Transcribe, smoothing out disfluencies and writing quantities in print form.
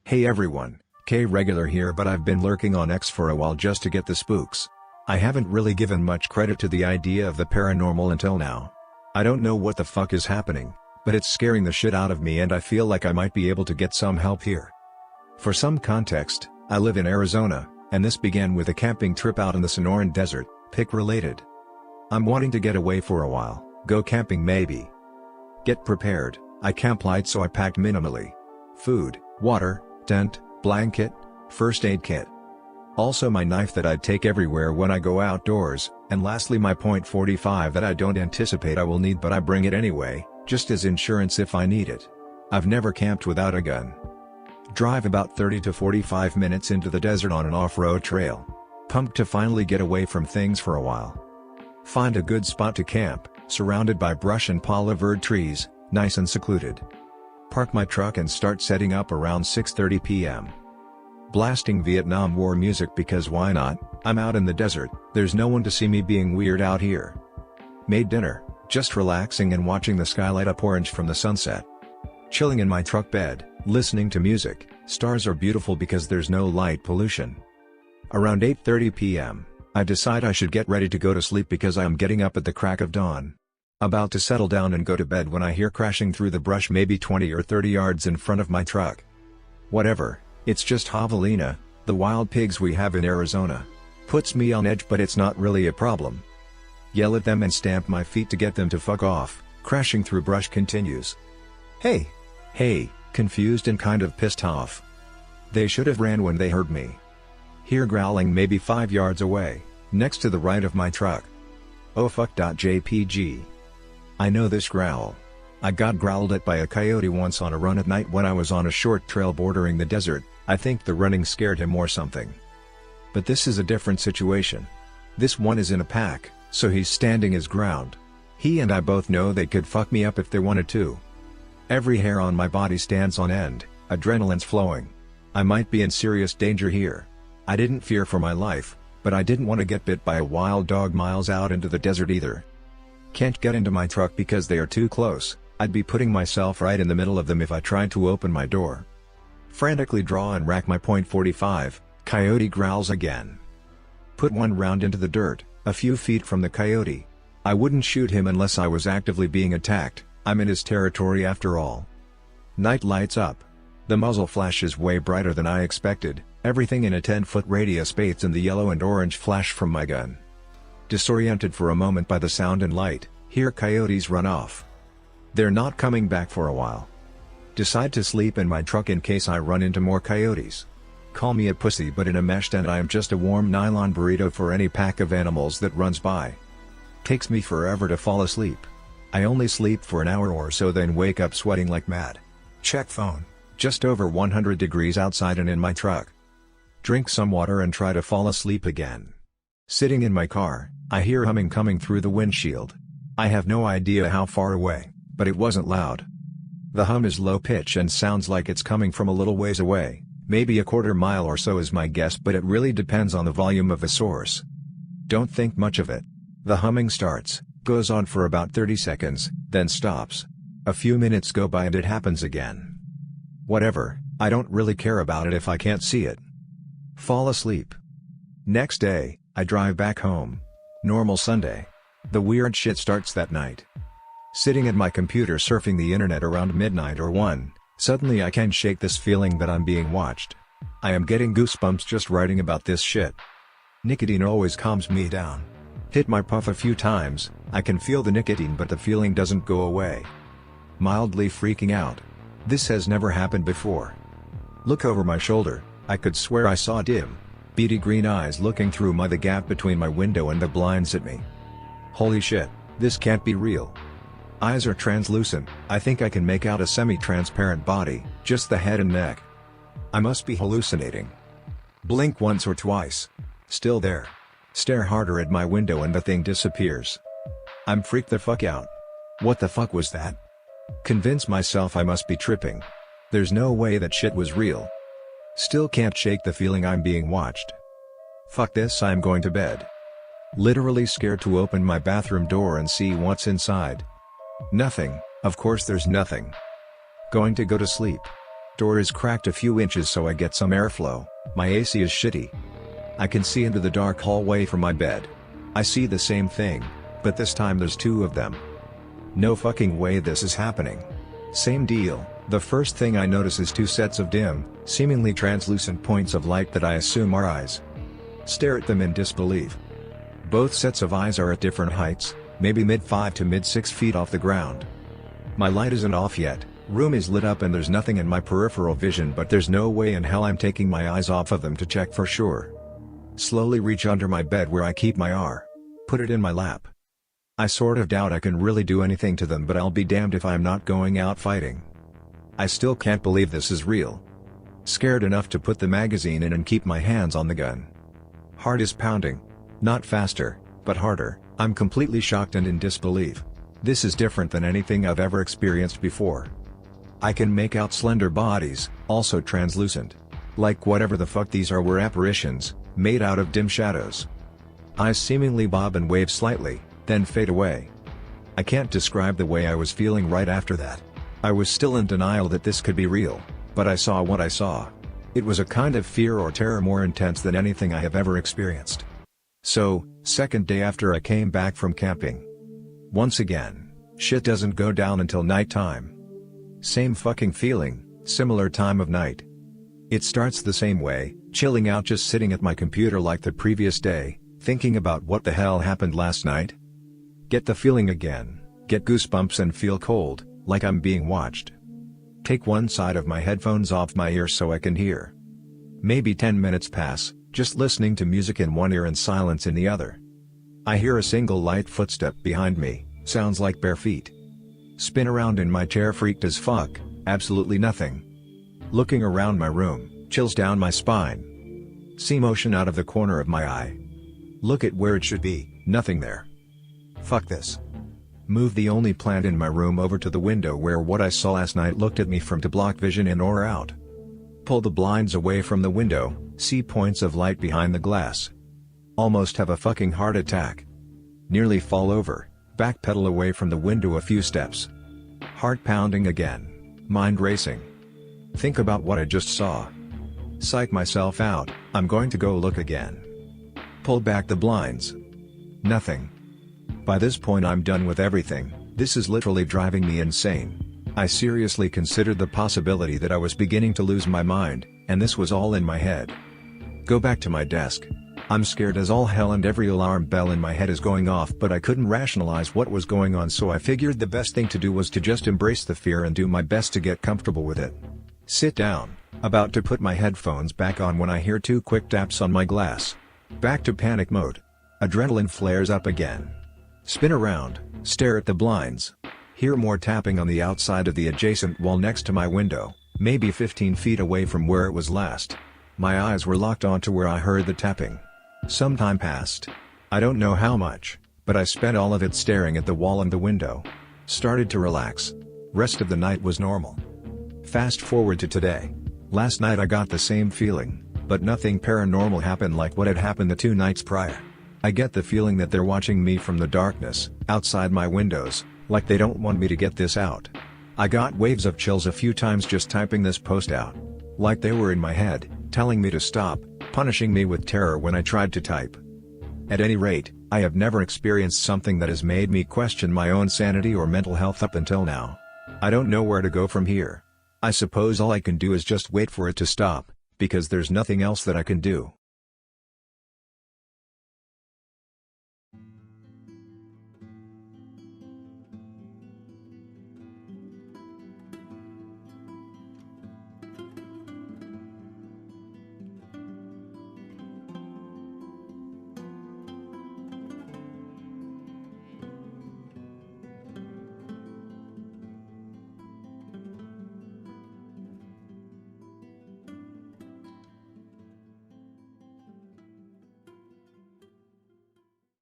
Hey everyone, K Regular here, but I've been lurking on X for a while just to get the spooks. I haven't really given much credit to the idea of the paranormal until now. I don't know what the fuck is happening, but it's scaring the shit out of me and I feel like I might be able to get some help here. For some context, I live in Arizona, and this began with a camping trip out in the Sonoran Desert, PIC related. I'm wanting to get away for a while, go camping maybe. Get prepared, I camp light so I packed minimally. Food, water, tent, blanket, first aid kit. Also my knife that I'd take everywhere when I go outdoors, and lastly my .45 that I don't anticipate I will need but I bring it anyway, just as insurance if I need it. I've never camped without a gun. Drive about 30 to 45 minutes into the desert on an off-road trail. Pumped to finally get away from things for a while. Find a good spot to camp, surrounded by brush and palavered trees, nice and secluded. Park my truck and start setting up around 6:30 p.m. Blasting Vietnam War music because why not, I'm out in the desert, there's no one to see me being weird out here. Made dinner, just relaxing and watching the sky light up orange from the sunset. Chilling in my truck bed, listening to music, stars are beautiful because there's no light pollution. Around 8:30 p.m., I decide I should get ready to go to sleep because I am getting up at the crack of dawn. About to settle down and go to bed when I hear crashing through the brush maybe 20 or 30 yards in front of my truck. Whatever, it's just javelina, the wild pigs we have in Arizona. Puts me on edge but it's not really a problem. Yell at them and stamp my feet to get them to fuck off, crashing through brush continues. Hey, confused and kind of pissed off. They should have ran when they heard me. Hear growling maybe 5 yards away, next to the right of my truck. Oh fuck. JPG. I know this growl. I got growled at by a coyote once on a run at night when I was on a short trail bordering the desert. I think the running scared him or something. But this is a different situation. This one is in a pack, so he's standing his ground. He and I both know they could fuck me up if they wanted to. Every hair on my body stands on end, adrenaline's flowing. I might be in serious danger here. I didn't fear for my life, but I didn't want to get bit by a wild dog miles out into the desert either. Can't get into my truck because they are too close, I'd be putting myself right in the middle of them if I tried to open my door. Frantically draw and rack my .45, coyote growls again. Put one round into the dirt, a few feet from the coyote. I wouldn't shoot him unless I was actively being attacked, I'm in his territory after all. Night lights up. The muzzle flashes way brighter than I expected, everything in a 10-foot radius bathes in the yellow and orange flash from my gun. Disoriented for a moment by the sound and light, hear coyotes run off. They're not coming back for a while. Decide to sleep in my truck in case I run into more coyotes. Call me a pussy but in a mesh tent I am just a warm nylon burrito for any pack of animals that runs by. Takes me forever to fall asleep. I only sleep for an hour or so then wake up sweating like mad. Check phone, just over 100 degrees outside and in my truck. Drink some water and try to fall asleep again. Sitting in my car, I hear humming coming through the windshield. I have no idea how far away, but it wasn't loud. The hum is low pitch and sounds like it's coming from a little ways away, maybe a quarter mile or so is my guess but it really depends on the volume of the source. Don't think much of it. The humming starts, goes on for about 30 seconds, then stops. A few minutes go by and it happens again. Whatever, I don't really care about it if I can't see it. Fall asleep. Next day, I drive back home. Normal Sunday. The weird shit starts that night. Sitting at my computer surfing the internet around midnight or 1, suddenly I can't shake this feeling that I'm being watched. I am getting goosebumps just writing about this shit. Nicotine always calms me down. Hit my puff a few times, I can feel the nicotine but the feeling doesn't go away. Mildly freaking out. This has never happened before. Look over my shoulder, I could swear I saw dim, beady green eyes looking through the gap between my window and the blinds at me. Holy shit, this can't be real. Eyes are translucent, I think I can make out a semi-transparent body, just the head and neck. I must be hallucinating. Blink once or twice. Still there. Stare harder at my window and the thing disappears. I'm freaked the fuck out. What the fuck was that? Convince myself I must be tripping. There's no way that shit was real. Still can't shake the feeling I'm being watched. Fuck this, I'm going to bed. Literally scared to open my bathroom door and see what's inside. Nothing, of course there's nothing. Going to go to sleep. Door is cracked a few inches so I get some airflow. My AC is shitty. I can see into the dark hallway from my bed. I see the same thing, but this time there's two of them. No fucking way this is happening. Same deal. The first thing I notice is two sets of dim, seemingly translucent points of light that I assume are eyes. Stare at them in disbelief. Both sets of eyes are at different heights, maybe mid-5 to mid-6 feet off the ground. My light isn't off yet, room is lit up and there's nothing in my peripheral vision, but there's no way in hell I'm taking my eyes off of them to check for sure. Slowly reach under my bed where I keep my R. Put it in my lap. I sort of doubt I can really do anything to them, but I'll be damned if I'm not going out fighting. I still can't believe this is real. Scared enough to put the magazine in and keep my hands on the gun. Heart is pounding. Not faster, but harder. I'm completely shocked and in disbelief. This is different than anything I've ever experienced before. I can make out slender bodies, also translucent. Like whatever the fuck these are were apparitions, made out of dim shadows. Eyes seemingly bob and wave slightly, then fade away. I can't describe the way I was feeling right after that. I was still in denial that this could be real, but I saw what I saw. It was a kind of fear or terror more intense than anything I have ever experienced. So, second day after I came back from camping. Once again, shit doesn't go down until nighttime. Same fucking feeling, similar time of night. It starts the same way, chilling out just sitting at my computer like the previous day, thinking about what the hell happened last night. Get the feeling again, get goosebumps and feel cold, like I'm being watched. Take one side of my headphones off my ear so I can hear. Maybe 10 minutes pass, just listening to music in one ear and silence in the other. I hear a single light footstep behind me, sounds like bare feet. Spin around in my chair freaked as fuck, absolutely nothing. Looking around my room, chills down my spine. See motion out of the corner of my eye. Look at where it should be, nothing there. Fuck this. Move the only plant in my room over to the window where what I saw last night looked at me from to block vision in or out. Pull the blinds away from the window, see points of light behind the glass. Almost have a fucking heart attack. Nearly fall over, backpedal away from the window a few steps. Heart pounding again, mind racing. Think about what I just saw. Psych myself out, I'm going to go look again. Pull back the blinds. Nothing. By this point I'm done with everything, this is literally driving me insane. I seriously considered the possibility that I was beginning to lose my mind, and this was all in my head. Go back to my desk. I'm scared as all hell and every alarm bell in my head is going off, but I couldn't rationalize what was going on, so I figured the best thing to do was to just embrace the fear and do my best to get comfortable with it. Sit down, about to put my headphones back on when I hear two quick taps on my glass. Back to panic mode. Adrenaline flares up again. Spin around, stare at the blinds. Hear more tapping on the outside of the adjacent wall next to my window, maybe 15 feet away from where it was last. My eyes were locked onto where I heard the tapping. Some time passed. I don't know how much, but I spent all of it staring at the wall and the window. Started to relax. Rest of the night was normal. Fast forward to today. Last night I got the same feeling, but nothing paranormal happened like what had happened the 2 nights prior. I get the feeling that they're watching me from the darkness, outside my windows, like they don't want me to get this out. I got waves of chills a few times just typing this post out. Like they were in my head, telling me to stop, punishing me with terror when I tried to type. At any rate, I have never experienced something that has made me question my own sanity or mental health up until now. I don't know where to go from here. I suppose all I can do is just wait for it to stop, because there's nothing else that I can do.